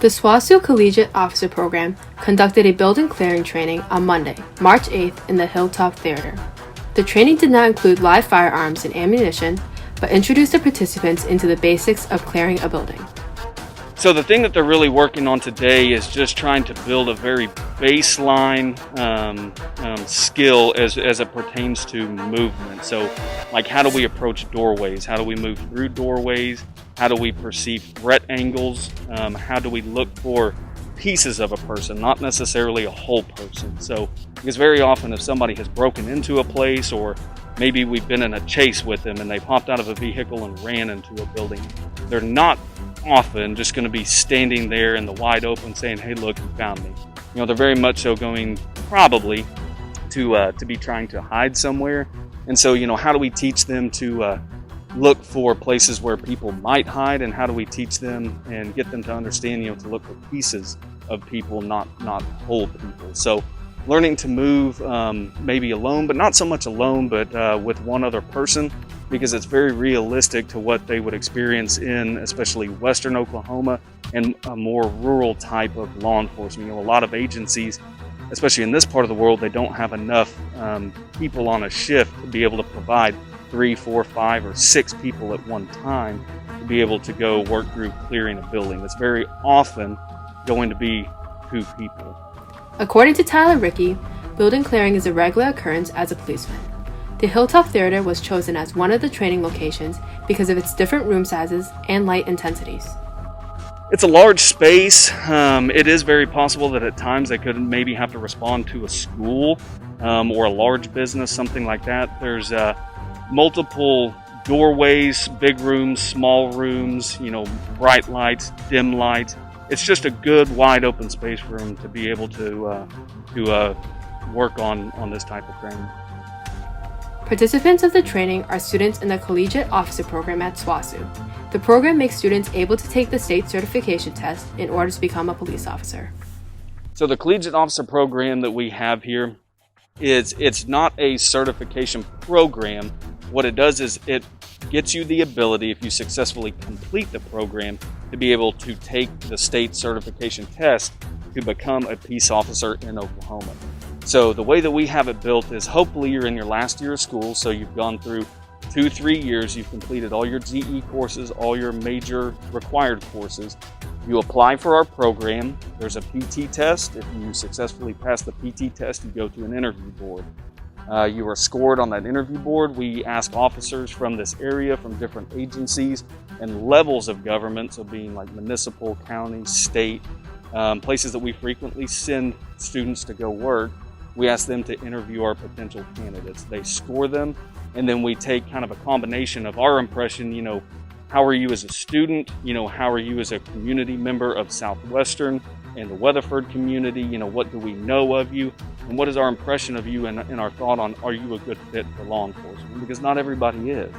The SWOSU Collegiate Officer Program conducted a building clearing training on Monday, March 8th in the Hilltop Theater. The training did not include live firearms and ammunition, but introduced the participants into the basics of clearing a building. So the thing that they're really working on today is just trying to build a very baseline skill as it pertains to movement. So like, how do we approach doorways? How do we move through doorways? How do we perceive threat angles? How do we look for pieces of a person, not necessarily a whole person? So, because very often if somebody has broken into a place, or maybe we've been in a chase with them and they've hopped out of a vehicle and ran into a building, they're not often just going to be standing there in the wide open saying, "Hey, look, you found me." You know, they're very much so going probably to be trying to hide somewhere. And so, you know, how do we teach them to look for places where people might hide, and how do we teach them and get them to understand, you know, to look for pieces of people, not whole people. So learning to move maybe alone, but not so much alone, but with one other person, because it's very realistic to what they would experience in especially Western Oklahoma and a more rural type of law enforcement. You know, a lot of agencies, especially in this part of the world, they don't have enough people on a shift to be able to provide 3, 4, 5, or 6 people at one time to be able to go work through clearing a building. It's very often going to be 2 people. According to Tyler Rickey, building clearing is a regular occurrence as a policeman. The Hilltop Theater was chosen as one of the training locations because of its different room sizes and light intensities. It's a large space. It is very possible that at times they could maybe have to respond to a school or a large business, something like that. There's multiple doorways, big rooms, small rooms, you know, bright lights, dim lights. It's just a good wide open space for them to be able to work on this type of training. Participants of the training are students in the Collegiate Officer Program at SWOSU. The program makes students able to take the state certification test in order to become a police officer. So the Collegiate Officer Program that we have here it's not a certification program. What it does is it gets you the ability, if you successfully complete the program, to be able to take the state certification test to become a peace officer in Oklahoma. So the way that we have it built is, hopefully you're in your last year of school, so you've gone through 2-3 years, you've completed all your GE courses, all your major required courses. You apply for our program. There's a PT test. If you successfully pass the PT test, you go to an interview board. You are scored on that interview board. We ask officers from this area, from different agencies and levels of government, so being like municipal, county, state, places that we frequently send students to go work. We ask them to interview our potential candidates. They score them, and then we take kind of a combination of our impression, you know, how are you as a student, you know, how are you as a community member of Southwestern and the Weatherford community, you know, what do we know of you, and what is our impression of you, and our thought on, are you a good fit for law enforcement? Because not everybody is.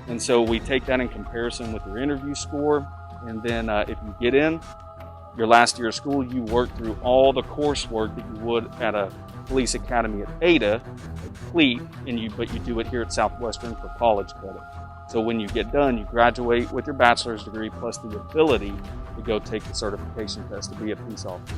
And so we take that in comparison with your interview score, and then if you get in your last year of school, you work through all the coursework that you would at a police academy at Ada, complete, but you do it here at Southwestern for college credit. So when you get done, you graduate with your bachelor's degree plus the ability to go take the certification test to be a peace officer.